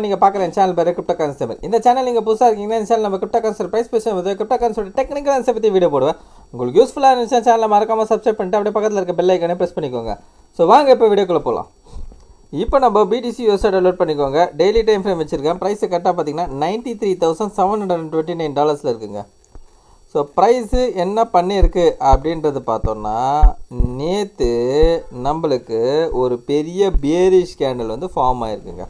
நீங்க பார்க்குற சேனல் பேர் கிரிப்டோ கரன்சி. இந்த சேனல் நீங்கள் புதுசாக இருக்கீங்கன்னா இந்த சேனல் நம்ம கிரிப்டோ கரன்சி ப்ரைஸ் பேசும்போது கிரிப்டோ கரன்சியோட டெக்னிக்கல் ஆன்சர் பற்றி வீடியோ போடுவேன். உங்களுக்கு யூஸ்ஃபுல்லாக இருந்துச்சு சேனலை மறக்காமல் சப்ஸ்கிரைப் பண்ணிட்டு அப்படியே பக்கத்தில் இருக்க பெல் ஐக்கானே ப்ரெஸ் பண்ணிக்கோங்க. ஸோ வாங்க இப்போ வீடியோக்குள்ளே போகலாம். இப்போ நம்ம BTC யூஎஸ்ஐ டவுன்லோட் பண்ணிக்கோங்க. டெய்லி டைம் ஃப்ரேம் வச்சுருக்கேன். ப்ரைஸ் கரெக்டாக பார்த்தீங்கன்னா $93,729 இருக்குங்க. ஸோ ப்ரைஸு என்ன பண்ணியிருக்கு அப்படின்றது பார்த்தோன்னா, நேற்று நம்மளுக்கு ஒரு பெரிய பியரிஷ் கேண்டில் வந்து ஃபார்ம் ஆகிருக்குங்க.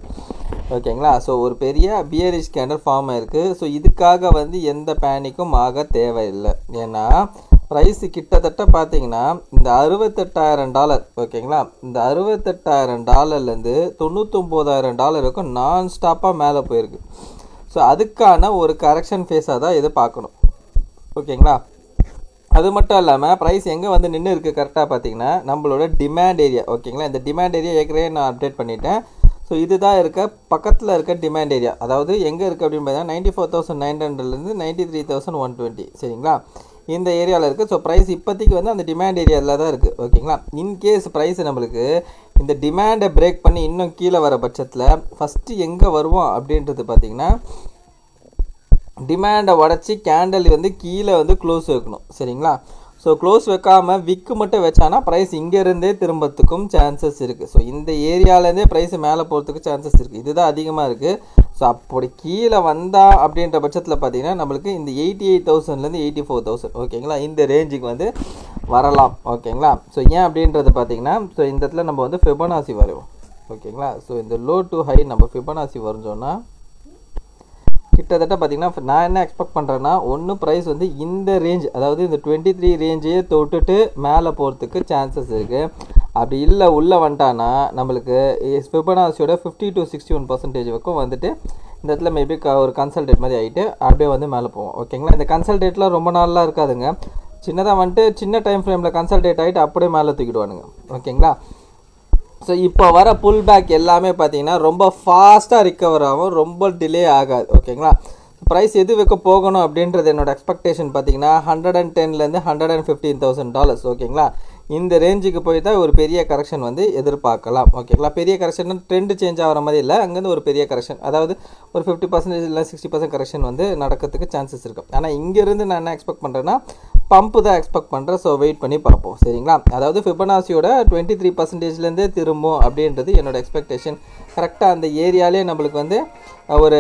ஓகேங்களா? ஸோ ஒரு பெரிய பியரிஷ் கேண்டில் ஃபார்ம் ஆகிருக்கு. ஸோ இதுக்காக வந்து எந்த பேனிக்கும் ஆக தேவையில்லை. ஏன்னா ப்ரைஸு கிட்டத்தட்ட பார்த்தீங்கன்னா இந்த $68,000 ஓகேங்களா, இந்த $68,000 $99,000 வரைக்கும் நான் ஸ்டாப்பாக மேலே போயிருக்கு. ஸோ அதுக்கான ஒரு கரெக்ஷன் ஃபேஸாக தான் இதை பார்க்கணும். ஓகேங்களா? அது மட்டும் இல்லாமல் ப்ரைஸ் எங்கே வந்து நின்று இருக்குது கரெக்டாக பார்த்தீங்கன்னா நம்மளோட டிமாண்ட் ஏரியா. ஓகேங்களா? இந்த டிமாண்ட் ஏரியா ஏற்கனவே நான் அப்டேட் பண்ணிட்டேன். ஸோ இதுதான் இருக்க பக்கத்தில் இருக்க டிமாண்ட் ஏரியா. அதாவது எங்கே இருக்குது அப்படின்னு பார்த்தீங்கன்னா 94,900 93,120. சரிங்களா? இந்த ஏரியாவில் இருக்குது. ஸோ ப்ரைஸ் இப்போதைக்கு வந்து அந்த டிமாண்ட் ஏரியாவில் தான் இருக்குது. ஓகேங்களா? இன்கேஸ் ப்ரைஸ் நம்மளுக்கு இந்த டிமாண்டை பிரேக் பண்ணி இன்னும் கீழே வர பட்சத்தில் ஃபஸ்ட்டு எங்கே வருவோம் அப்படின்றது பார்த்திங்கன்னா, டிமாண்டை உடச்சி கேண்டல் வந்து கீழே வந்து க்ளோஸ் வைக்கணும். சரிங்களா? ஸோ க்ளோஸ் வைக்காமல் விக்கு மட்டும் வச்சானா ப்ரைஸ் இங்கேருந்தே திரும்பத்துக்கும் சான்சஸ் இருக்குது. ஸோ இந்த ஏரியாவிலேருந்தே ப்ரைஸ் மேலே போகிறதுக்கு சான்சஸ் இருக்குது. இதுதான் அதிகமாக இருக்குது. ஸோ அப்படி கீழே வந்தா அப்படின்ற பட்சத்தில் பார்த்தீங்கன்னா நம்மளுக்கு இந்த 88,000 84,000 ஓகேங்களா, இந்த ரேஞ்சுக்கு வந்து வரலாம். ஓகேங்களா? ஸோ ஏன் அப்படின்றது பார்த்தீங்கன்னா, ஸோ இந்த இடத்துல நம்ம வந்து ஃபிபனாசி வரைவோம். ஓகேங்களா? ஸோ இந்த லோ டு ஹை நம்ம ஃபிபனாசி வரைஞ்சோன்னா கிட்டத்தட்ட பார்த்திங்கன்னா நான் என்ன எக்ஸ்பெக்ட் பண்ணுறேன்னா, ஒன்று ப்ரைஸ் வந்து இந்த ரேஞ்ச், அதாவது இந்த 23 ரேஞ்சையே தொட்டுட்டு மேலே போகிறதுக்கு சான்சஸ் இருக்குது. அப்படி இல்லை உள்ளே வந்துட்டான்னா நம்மளுக்கு ஃபிபனாசியோட 50 to 61% வரைக்கும் வந்துட்டு இந்த இடத்துல மேபி ஒரு கன்சல்டேட் மாதிரி ஆகிட்டு அப்படியே வந்து மேலே போவோம். ஓகேங்களா? இந்த கன்சல்டேட்லாம் ரொம்ப நாளெலாம் இருக்காதுங்க. சின்னதாக வந்துட்டு சின்ன டைம் ஃப்ரேமில் கன்சல்டேட் ஆகிட்டு அப்படியே மேலே தூக்கிடுவானுங்க. ஓகேங்களா? ஸோ இப்போ வர புல் பேக் எல்லாமே பார்த்தீங்கன்னா ரொம்ப ஃபாஸ்ட்டாக ரிக்கவர் ஆகும், ரொம்ப டிலே ஆகாது. ஓகேங்களா? ப்ரைஸ் எது வைக்க போகணும் அப்படின்றது என்னோடய எக்ஸ்பெக்டேஷன் பார்த்தீங்கன்னா $110,000 $115,000. ஓகேங்களா? இந்த ரேஞ்சுக்கு போய் தான் ஒரு பெரிய கரெக்ஷன் வந்து எதிர்பார்க்கலாம். ஓகேங்களா? பெரிய கரெக்ஷன் ட்ரெண்டு சேஞ்ச் ஆகிற மாதிரி இல்லை, அங்கேருந்து ஒரு பெரிய கரெக்ஷன், அதாவது ஒரு 50% இல்லை 60% கரெக்ஷன் வந்து நடக்கிறதுக்கு சான்சஸ் இருக்கும். ஆனால் இங்கேருந்து நான் என்ன எக்ஸ்பெக்ட் பண்ணுறேன்னா பம்பு தான் எக்ஸ்பெக்ட் பண்ணுறேன். ஸோ வெயிட் பண்ணி பார்ப்போம். சரிங்களா? அதாவது ஃபிபனாசியோட 23%லேருந்தே திரும்பும் அப்படின்றது என்னோடய எக்ஸ்பெக்டேஷன். கரெக்டாக அந்த ஏரியாலே நம்மளுக்கு வந்து ஒரு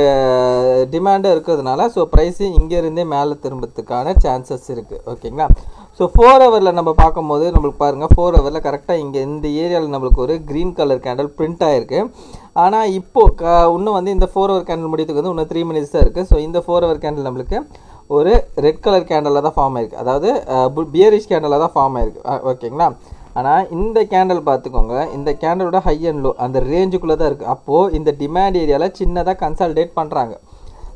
டிமாண்டு இருக்கிறதுனால ஸோ ப்ரைஸு இங்கேருந்தே மேலே திரும்புறதுக்கான சான்சஸ் இருக்குது. ஓகேங்களா? ஸோ 4 ஹவரில் நம்ம பார்க்கும்போது நம்மளுக்கு பாருங்கள், 4 ஹவரில் கரெக்டாக இங்கே இந்த ஏரியாவில் நம்மளுக்கு ஒரு க்ரீன் கலர் கேண்டில் பிரிண்ட் ஆகிருக்கு. ஆனால் இப்போது இன்னும் வந்து இந்த 4 ஹவர் கேண்டில் முடியத்துக்கு வந்து இன்னும் 3 மினிட்ஸ் தான் இருக்குது. ஸோ இந்த 4 ஹவர் கேண்டில் நம்மளுக்கு ஒரு ரெட் கலர் கேண்டலில் தான் ஃபார்ம் ஆகிருக்கு, அதாவது பியரிஷ் கேண்டலில் தான் ஃபார்ம் ஆகிருக்கு. ஓகேங்களா? ஆனால் இந்த கேண்டில் பார்த்துக்கோங்க, இந்த கேண்டலோட ஹை அண்ட் லோ அந்த ரேஞ்சுக்குள்ளே தான் இருக்குது. அப்போது இந்த டிமாண்ட் ஏரியாவில் சின்னதாக கன்சல்டேட் பண்ணுறாங்க.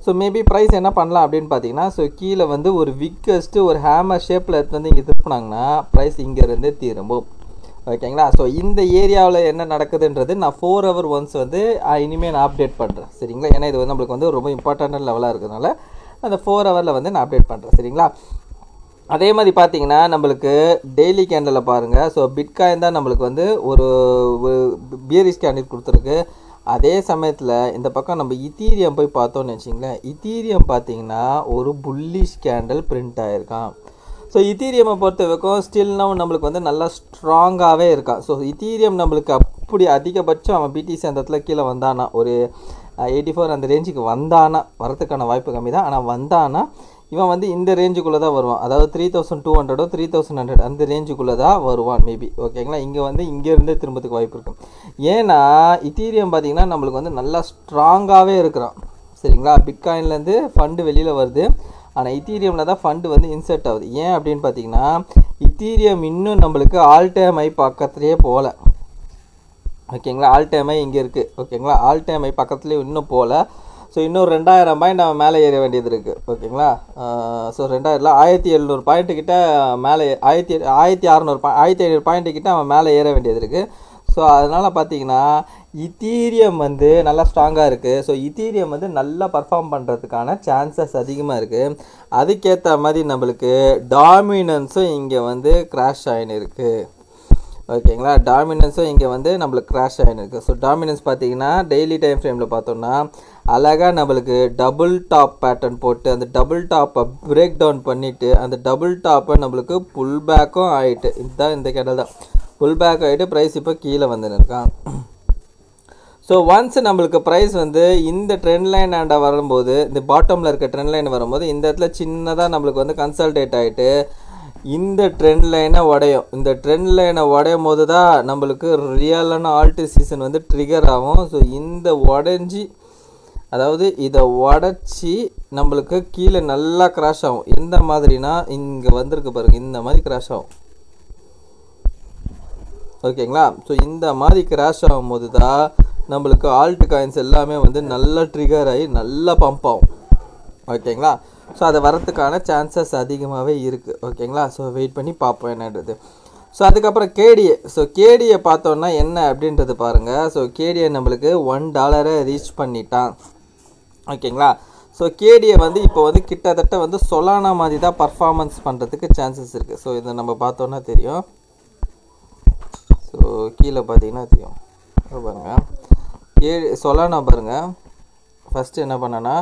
ஸோ மேபி ப்ரைஸ் என்ன பண்ணலாம் அப்படின்னு பார்த்தீங்கன்னா, ஸோ கீழே வந்து ஒரு விக்கஸ்ட்டு ஒரு ஹேமர் ஷேப்பில் எடுத்து வந்து இங்கே திருப்பினாங்கன்னா ப்ரைஸ் இங்கேருந்தே திரும்பும். ஓகேங்களா? ஸோ இந்த ஏரியாவில் என்ன நடக்குதுன்றது நான் 4 ஹவர் ஒன்ஸ் வந்து இனிமேல் நான் அப்டேட் பண்ணுறேன். சரிங்களா? ஏன்னா இது வந்து நம்மளுக்கு வந்து ரொம்ப இம்பார்ட்டன்ட் லெவலாக இருக்கிறதுனால அந்த 4 ஹவரில் வந்து நான் அப்டேட் பண்ணுறேன். சரிங்களா? அதே மாதிரி பார்த்தீங்கன்னா நம்மளுக்கு டெய்லி கேண்டலில் பாருங்கள். ஸோ பிட்காயின் தான் நம்மளுக்கு வந்து ஒரு பியரிஷ் கேண்டில் கொடுத்துருக்கு. அதே சமயத்தில் இந்த பக்கம் நம்ம இத்தீரியம் போய் பார்த்தோன்னு வச்சிங்களேன், இத்தீரியம் பார்த்தீங்கன்னா ஒரு புல்லிஷ் கேண்டில் பிரிண்ட் ஆகிருக்கான். ஸோ இத்தீரியமை பொறுத்த வரைக்கும் ஸ்டில் நவ் நம்மளுக்கு வந்து நல்லா ஸ்ட்ராங்காகவே இருக்கான். ஸோ இத்தீரியம் நம்மளுக்கு அப்படி அதிகபட்சம் அவன் BTC அந்த இடத்துல கீழே வந்தானா ஒரு 84 அந்த ரேஞ்சுக்கு வந்தானா, வரதுக்கான வாய்ப்பு கம்மி தான். ஆனால் வந்தானா இவன் வந்து இந்த ரேஞ்சுக்குள்ளே தான் வருவான், அதாவது 3,200 3,100 அந்த ரேஞ்சுக்குள்ளே தான் வருவான் மேபி. ஓகேங்களா? இங்கே வந்து இங்கேருந்தே திரும்பத்துக்கு வாய்ப்பு இருக்கும். ஏன்னா இத்தீரியம் பார்த்திங்கன்னா நம்மளுக்கு வந்து நல்லா ஸ்ட்ராங்காகவே இருக்கிறான். சரிங்களா? பிட்காயின்லேருந்து ஃபண்டு வெளியில் வருது, ஆனால் இத்தீரியமில் தான் ஃபண்டு வந்து இன்சர்ட் ஆகுது. ஏன் அப்படின்னு பார்த்தீங்கன்னா இத்தீரியம் இன்னும் நம்மளுக்கு ஆல் டைம் ஐ பக்கத்துலேயே போகல. ஓகேங்களா? ஆல் டைம் ஐ இங்கே இருக்குது. ஓகேங்களா? ஆல் டைம் ஐ பக்கத்துலேயே இன்னும் போகல. ஸோ இன்னும் 2000 பாயிண்ட் நம்ம மேலே ஏற வேண்டியது இருக்குது. ஓகேங்களா? ஸோ 2000 1700 பாயிண்ட்டு கிட்ட மேலே 1600 பாயிண்ட்டு கிட்ட அவன் மேலே ஏற வேண்டியது இருக்குது. ஸோ அதனால் பார்த்தீங்கன்னா இத்தீரியம் வந்து நல்லா ஸ்ட்ராங்காக இருக்குது. ஸோ இத்தீரியம் வந்து நல்லா பர்ஃபார்ம் பண்ணுறதுக்கான சான்சஸ் அதிகமாக இருக்குது. அதுக்கேற்ற மாதிரி நம்மளுக்கு டாமினன்ஸும் இங்கே வந்து கிராஷ் ஆகின்னு இருக்குது. ஓகேங்களா. டாமினன்ஸும் இங்கே வந்து நம்மளுக்கு கிராஷ் ஆகிருக்கு. ஸோ டாமினன்ஸ் பார்த்தீங்கன்னா டெய்லி டைம் ஃப்ரேமில் பார்த்தோம்னா அழகாக நம்மளுக்கு டபுள் டாப் பேட்டர்ன் போட்டு அந்த டபுள் டாப்பை பிரேக் டவுன் பண்ணிவிட்டு அந்த டபுள் டாப்பை நம்மளுக்கு புல் பேக்கும் ஆகிட்டு, இதுதான் இந்த கேடல் தான் புல் பேக் ஆகிட்டு ப்ரைஸ் இப்போ கீழே வந்துன்னு இருக்கான். ஸோ ஒன்ஸ் நம்மளுக்கு ப்ரைஸ் வந்து இந்த ட்ரெண்ட் லைன் ஆண்ட வரும்போது, இந்த பாட்டமில் இருக்க ட்ரெண்ட் லைன் வரும்போது இந்த இடத்துல சின்னதாக நம்மளுக்கு வந்து கன்சல்டேட் ஆகிட்டு இந்த ட்ரெண்ட் லைனை உடையும். இந்த ட்ரெண்ட் லைனை உடையும் போது தான் நம்மளுக்கு ரியலான ஆல்ட் சீசன் வந்து ட்ரிகர் ஆகும். ஸோ இந்த உடஞ்சி, அதாவது இதை உடச்சி நம்மளுக்கு கீழே நல்லா கிராஷ் ஆகும். எந்த மாதிரினா இங்கே வந்திருக்கு பாருங்கள், இந்த மாதிரி கிராஷ் ஆகும். ஓகேங்களா. ஸோ இந்த மாதிரி கிராஷ் ஆகும்போது தான் நம்மளுக்கு ஆல்ட் காயின்ஸ் எல்லாமே வந்து நல்லா ட்ரிகர் ஆகி நல்லா பம்ப் ஆகும். ஓகேங்களா. ஸோ அதை வரத்துக்கான சான்சஸ் அதிகமாகவே இருக்குது. ஓகேங்களா. ஸோ வெயிட் பண்ணி பார்ப்போம் என்னன்றது. ஸோ அதுக்கப்புறம் கேடிஏ. ஸோ கேடிஏ பார்த்தோன்னா என்ன அப்படின்றது பாருங்கள். ஸோ கேடிஏ நம்மளுக்கு $1 ரீச் பண்ணிட்டான். ஓகேங்களா. ஸோ கேடிஏ வந்து இப்போ வந்து கிட்டத்தட்ட வந்து சொலானா மாதிரி தான் பர்ஃபார்மன்ஸ் பண்ணுறதுக்கு சான்சஸ் இருக்குது. ஸோ இதை நம்ம பார்த்தோன்னா தெரியும். ஸோ கீழே பார்த்தீங்கன்னா தெரியும் பாருங்கள். சொலானா பாருங்கள். ஃபஸ்ட்டு என்ன பண்ணேன்னா,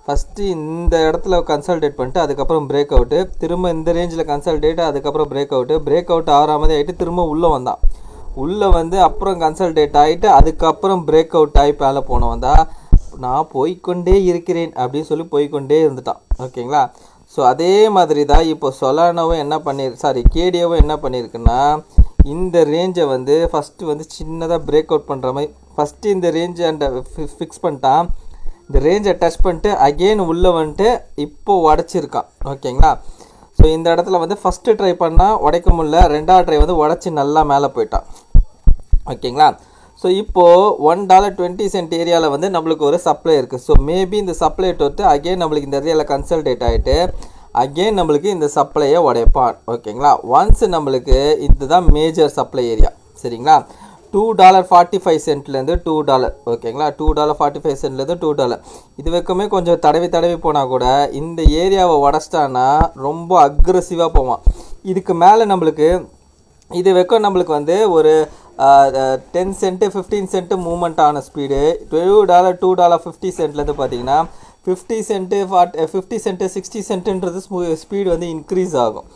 ஃபஸ்ட்டு இந்த இடத்துல கன்சல்டேட் பண்ணிட்டு அதுக்கப்புறம் பிரேக் அவுட்டு, திரும்ப இந்த ரேஞ்சில் கன்சல்டேட், அதுக்கப்புறம் பிரேக் அவுட் ஆகிற மாதிரி ஆகிட்டு திரும்ப உள்ளே வந்தான். உள்ளே வந்து அப்புறம் கன்சல்டேட் ஆகிட்டு அதுக்கப்புறம் பிரேக் அவுட் ஆகி மேலே போனவன் தான் நான் போய்கொண்டே இருக்கிறேன் அப்படின்னு சொல்லி போய்கொண்டே இருந்துட்டான். ஓகேங்களா. ஸோ அதே மாதிரி தான் இப்போ சொலானாவும் என்ன கேடிஏவும் என்ன பண்ணியிருக்குன்னா, இந்த ரேஞ்சை வந்து ஃபஸ்ட்டு வந்து சின்னதாக பிரேக் அவுட் பண்ணுற மாதிரி ஃபஸ்ட்டு இந்த ரேஞ்சை ஃபிக்ஸ் பண்ணிட்டான். இந்த ரேஞ்சை டச் பண்ணிட்டு அகெயின் உள்ளே வந்துட்டு இப்போது உடச்சிருக்கான். ஓகேங்களா. ஸோ இந்த இடத்துல வந்து ஃபஸ்ட்டு ட்ரை பண்ணால் உடைக்க முடியல, ரெண்டாவது ட்ரை வந்து உடச்சி நல்லா மேலே போயிட்டான். ஓகேங்களா. ஸோ இப்போது $1.20 ஏரியாவில் வந்து நம்மளுக்கு ஒரு சப்ளை இருக்குது. ஸோ மேபி இந்த சப்ளை தொட்டு அகெயின் நம்மளுக்கு இந்த ஏரியாவில் கன்சல்டேட் ஆகிட்டு அகெயின் நம்மளுக்கு இந்த சப்ளையை உடைப்பான். ஓகேங்களா. ஒன்ஸ் நம்மளுக்கு இதுதான் மேஜர் சப்ளை ஏரியா. சரிங்களா. $2.45 $2. ஓகேங்களா. $2.45 $2. இது வரைக்குமே கொஞ்சம் தடவி போனால் கூட இந்த ஏரியாவை உடச்சிட்டான்னா ரொம்ப அக்ரெசிவாக போவான். இதுக்கு மேலே நம்மளுக்கு இது வரைக்கும் நம்மளுக்கு வந்து ஒரு 10 சென்ட்டு 15 சென்ட்டு மூவ்மெண்ட் ஆன ஸ்பீடு $2.50 பார்த்தீங்கன்னா 50 சென்ட்டு 60 சென்ட்டுன்றது ஸ்பீடு வந்து இன்க்ரீஸ் ஆகும்.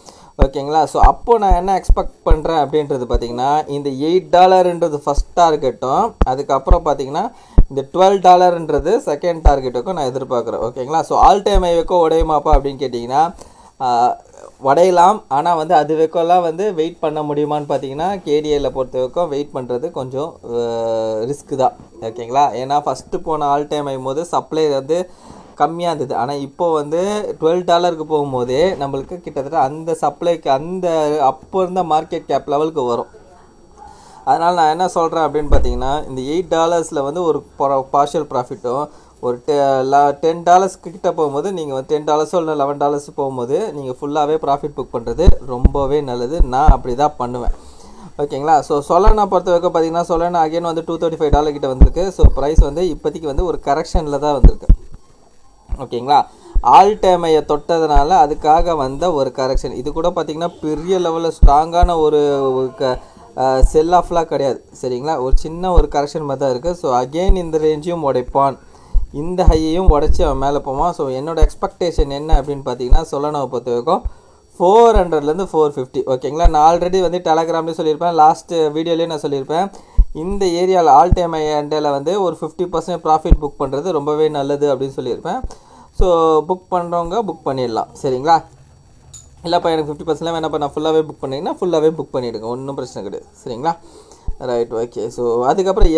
ஓகேங்களா. ஸோ அப்போது நான் என்ன எக்ஸ்பெக்ட் பண்ணுறேன் அப்படின்றது பார்த்தீங்கன்னா, இந்த $8 ஃபஸ்ட் டார்கெட்டும் அதுக்கப்புறம் பார்த்தீங்கன்னா இந்த $12 செகண்ட் டார்கெட்டுக்கும் நான் எதிர்பார்க்குறேன். ஓகேங்களா. ஸோ ஆல் டைம் ஐவேக்கோ உடையுமாப்பா அப்படின்னு கேட்டிங்கன்னா உடையலாம். ஆனால் வந்து அது வரைக்கும்லாம் வந்து வெயிட் பண்ண முடியுமான்னு பார்த்தீங்கன்னா கேடிஏல பொறுத்த வரைக்கும் வெயிட் பண்ணுறது கொஞ்சம் ரிஸ்க்கு தான். ஓகேங்களா. ஏன்னா ஃபஸ்ட்டு போன ஆல் டைம் ஆகும்போது சப்ளை வந்து கம்மியாக இருந்தது. ஆனால் இப்போது வந்து $12 போகும்போதே நம்மளுக்கு கிட்டத்தட்ட அந்த சப்ளைக்கு அந்த அப்போ இருந்த மார்க்கெட் கேப் லெவலுக்கு வரும். அதனால் நான் என்ன சொல்கிறேன் அப்படின்னு பார்த்தீங்கன்னா, இந்த $8 வந்து ஒரு பார்ஷியல் ப்ராஃபிட்டும் ஒரு $10 கிட்ட போகும்போது நீங்கள் வந்து $10 இல்லை $11 போகும்போது நீங்கள் ஃபுல்லாகவே ப்ராஃபிட் புக் பண்ணுறது ரொம்பவே நல்லது. நான் அப்படி தான் பண்ணுவேன். ஓகேங்களா. ஸோ சொலானா பொறுத்த வரைக்கும் பார்த்தீங்கன்னா சொலானா அகைன் வந்து $235 கிட்ட வந்திருக்கு. ஸோ ப்ரைஸ் வந்து இப்போதைக்கு வந்து ஒரு கரெக்ஷனில் தான் வந்திருக்கு. ஓகேங்களா. ஆல் டைமையை தொட்டதுனால அதுக்காக வந்த ஒரு கரெக்ஷன். இது கூட பார்த்திங்கன்னா பெரிய லெவலில் ஸ்ட்ராங்கான ஒரு செல் ஆஃப்லாம் கிடையாது. சரிங்களா. ஒரு சின்ன ஒரு கரெக்ஷன் மாதிரி தான் இருக்குது. ஸோ அகெயின் இந்த ரேஞ்சையும் உடைப்பான், இந்த ஹையையும் உடச்சி அவன் மேலே போவான். ஸோ என்னோடய எக்ஸ்பெக்டேஷன் என்ன அப்படின்னு பார்த்தீங்கன்னா, சொலானாவை பொறுத்த வரைக்கும் 400 450. ஓகேங்களா. நான் ஆல்ரெடி வந்து டெலகிராம்லேயும் சொல்லியிருப்பேன், லாஸ்ட் வீடியோலேயும் நான் சொல்லியிருப்பேன், இந்த ஏரியாவில் ஆல் டைம் ஐண்டில் வந்து ஒரு 50% ப்ராஃபிட் புக் பண்ணுறது ரொம்பவே நல்லது அப்படின்னு சொல்லியிருப்பேன். ஸோ புக் பண்ணுறவங்க புக் பண்ணிடலாம். சரிங்களா. இல்லைப்பா எனக்கு 50% வேணாப்பா நான் ஃபுல்லாகவே புக் பண்ணிங்கன்னா ஃபுல்லாகவே புக் பண்ணிவிடுங்க, ஒன்றும் பிரச்சனை கிடையாது. சரிங்களா. ரைட். ஓகே. ஸோ அதுக்கப்புறம்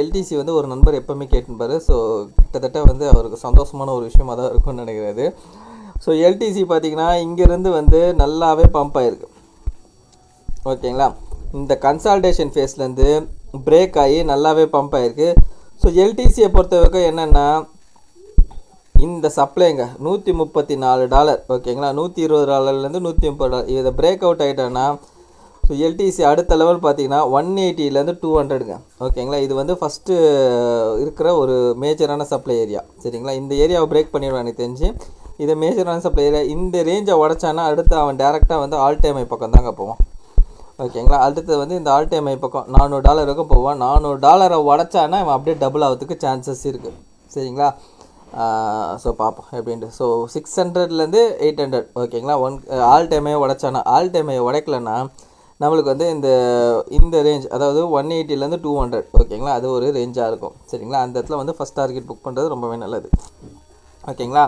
எல்டிசி வந்து ஒரு நண்பர் எப்போவுமே கேட்டுப்பார். ஸோ கிட்டத்தட்ட வந்து அவருக்கு சந்தோஷமான ஒரு விஷயமாக தான் இருக்கும்னு நினைக்கிறாரு. ஸோ எல்டிசி பார்த்திங்கன்னா இங்கேருந்து வந்து நல்லாவே பம்ப் ஆகிருக்கு. ஓகேங்களா. இந்த கன்சால்டேஷன் ஃபேஸ்லேருந்து பிரேக் ஆகி நல்லாவே பம்ப் ஆகிருக்கு. ஸோ எல்டிசியை பொறுத்த வரைக்கும் என்னென்னா, இந்த சப்ளைங்க $134. ஓகேங்களா. $120 $130. இதை பிரேக் அவுட் ஆகிட்டோன்னா ஸோ எல்டிசி அடுத்த லெவல் பார்த்தீங்கன்னா 180 200ங்க. ஓகேங்களா. இது வந்து ஃபஸ்ட்டு இருக்கிற ஒரு மேஜரான சப்ளை ஏரியா. சரிங்களா. இந்த ஏரியாவை பிரேக் பண்ணிடுவான் எனக்கு தெரிஞ்சு. இதை மேஜரான சப்ளை ஏரியா. இந்த ரேஞ்சை உடச்சானா அடுத்து அவன் டேரெக்டாக வந்து ஆல் டைம் பக்கம் தாங்க போவான். ஓகேங்களா. அடுத்தது வந்து இந்த ஆல் டைம் ஹை பக்கம் $400 வரைக்கும் போவான். $400 உடச்சானா இவன் அப்படியே டபுள் ஆகிறதுக்கு சான்சஸ் இருக்குது. சரிங்களா. ஸோ பார்ப்போம் எப்படின்ட்டு. ஸோ 600லேருந்து 800 ஓகேங்களா. ஆல் டைம் ஹை உடச்சானா, ஆல் டைம் ஹை உடைக்கலன்னா நம்மளுக்கு வந்து இந்த ரேஞ்ச் அதாவது 180லேருந்து 200 ஓகேங்களா, அது ஒரு ரேஞ்சாக இருக்கும். சரிங்களா. அந்த இடத்துல வந்து ஃபஸ்ட் டார்கெட் புக் பண்ணுறது ரொம்பவே நல்லது. ஓகேங்களா.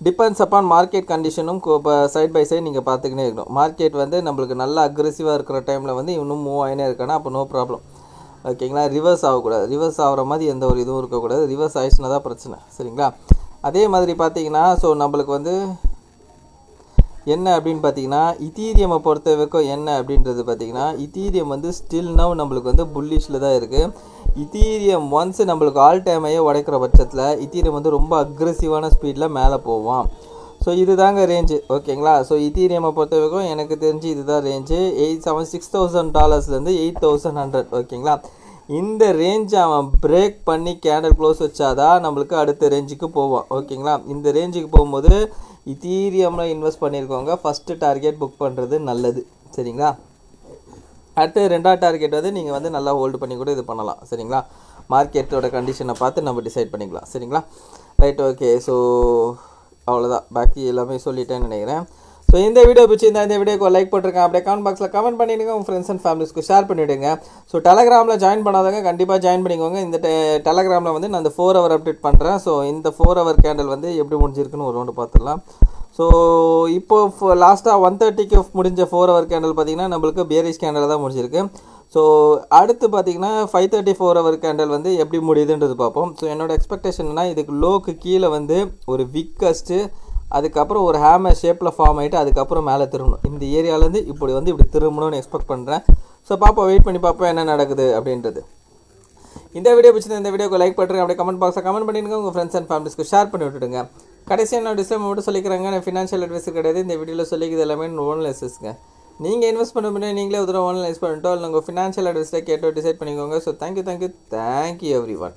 டிபெண்ட்ஸ் அப்பான் மார்க்கெட் கண்டிஷனும் இப்போ சைட் பை சைட் நீங்கள் பார்த்துக்கினே இருக்கணும். மார்க்கெட் வந்து நம்மளுக்கு நல்லா அக்ரெசிவாக இருக்கிற டைமில் வந்து இன்னும் மூவ் ஆகினே இருக்கானா அப்போ நோ ப்ராப்ளம். ஓகேங்களா. ரிவர்ஸ் ஆகக்கூடாது. ரிவர்ஸ் ஆகிற மாதிரி எந்த ஒரு இதுவும் இருக்கக்கூடாது. ரிவர்ஸ் ஆயிடுச்சுன்னா தான் பிரச்சனை. சரிங்களா. அதே மாதிரி பார்த்தீங்கன்னா ஸோ நம்மளுக்கு வந்து என்ன அப்படின்னு பார்த்தீங்கன்னா இத்தீரியமை பொறுத்த வரைக்கும் என்ன அப்படின்றது பார்த்தீங்கன்னா இத்தீரியம் வந்து ஸ்டில் நவ் நம்மளுக்கு வந்து புல்லிஷில் தான் இருக்குது. இத்தீரியம் ஒன்ஸ் நம்மளுக்கு ஆல் டைமையே உடைக்கிற பட்சத்தில் இத்தீரியம் வந்து ரொம்ப அக்ரெசிவான ஸ்பீடில் மேலே போவான். ஸோ இது தாங்க ரேஞ்சு. ஓகேங்களா. ஸோ இத்தீரியமை பொறுத்த வரைக்கும் எனக்கு தெரிஞ்சு இதுதான் ரேஞ்சு. $6,000 8,100 ஓகேங்களா. இந்த ரேஞ்சை அவன் பிரேக் பண்ணி கேண்டல் க்ளோஸ் வச்சாதான் நம்மளுக்கு அடுத்த ரேஞ்சுக்கு போவான். ஓகேங்களா. இந்த ரேஞ்சுக்கு போகும்போது இத்தீரியமில் இன்வெஸ்ட் பண்ணியிருக்கவங்க ஃபஸ்ட்டு டார்கெட் புக் பண்ணுறது நல்லது. சரிங்களா. அடுத்து ரெண்டாவது டார்கெட் வந்து நீங்கள் வந்து நல்லா ஹோல்டு பண்ணி கூட இது பண்ணலாம். சரிங்களா. மார்க்கெட்டோட கண்டிஷனை பார்த்து நம்ம டிசைட் பண்ணிக்கலாம். சரிங்களா. ரைட். ஓகே. ஸோ அவ்வளோதான், பாக்கி எல்லாமே சொல்லிட்டேன்னு நினைக்கிறேன். ஸோ இந்த வீடியோ பிடிச்சிருந்தா இந்த வீடியோக்கு லைக் போட்டிருக்கேன். அப்படியே கமெண்ட் பாக்ஸில் கமெண்ட் பண்ணிவிடுங்க. உங்கள் ஃப்ரெண்ட்ஸ் அண்ட் ஃபேமிலிஸ்க்கு ஷேர் பண்ணிவிடுங்க. ஸோ டெலகிராமில் ஜாயின் பண்ணாதவங்க கண்டிப்பாக ஜாயின் பண்ணிக்கோங்க. இந்த டெலகிராமில் வந்து நான் இந்த 4 ஹவர் அப்டேட் பண்ணுறேன். ஸோ இந்த 4 ஹவர் கேண்டல் வந்து எப்படி முடிஞ்சிருக்குன்னு ஒரு ரவுண்டு பார்த்துடலாம். ஸோ இப்போ லாஸ்ட்டாக 130க்கு முடிஞ்ச 4 ஹவர் கேண்டல் பார்த்திங்கன்னா நம்மளுக்கு பேரிஷ் கேண்டல் தான் முடிஞ்சிருக்கு. ஸோ அடுத்து பார்த்திங்கன்னா 534 ஹவர் கேண்டல் வந்து எப்படி முடியுதுன்றது பார்ப்போம். ஸோ என்னோடய எக்ஸ்பெக்டேஷன்னா இதுக்கு லோக்கு கீழே வந்து ஒரு விக்கஸ்ட்டு, அதுக்கப்புறம் ஒரு ஹேமர் ஷேப்பில் ஃபார்ம் ஆகிட்டு அதுக்கப்புறம் மேலே திரும்பணும். இந்த ஏரியாவிலேருந்து இப்படி திரும்பணும்னு எக்ஸ்பெக்ட் பண்ணுறேன். ஸோ பார்ப்போம், வெயிட் பண்ணி பார்ப்போம் என்ன நடக்குது அப்படின்றது. இந்த வீடியோ பிடிச்சிருந்தா இந்த வீடியோக்கு லைக் பண்ணுறேன். அப்படியே கமெண்ட் பாக்ஸில் கமெண்ட் பண்ணிடுங்க. உங்கள் ஃப்ரெண்ட்ஸ் அண்ட் ஃபேமிலிஸ்க்கு ஷேர் பண்ணி விட்டுடுங்க. கடைசியாக நான் டிஸ்கிளைமர் மட்டும் சொல்லிக்கிறாங்க, நான் ஃபினான்ஷியல் அட்வைஸர் கிடையாது. இந்த வீடியோவில் சொல்லிக்கிறது எல்லாமே ஓனலைசஸ்ங்க. நீங்கள் இன்வெஸ்ட் பண்ண முன்னாடி நீங்களே ஒரு ஓனலைஸ் பண்ணிட்டோம் இல்லை உங்கள் ஃபினான்ஷியல் அட்வைஸில் கேட்டோ டிசைட் பண்ணிக்கோங்க. So thank you every one.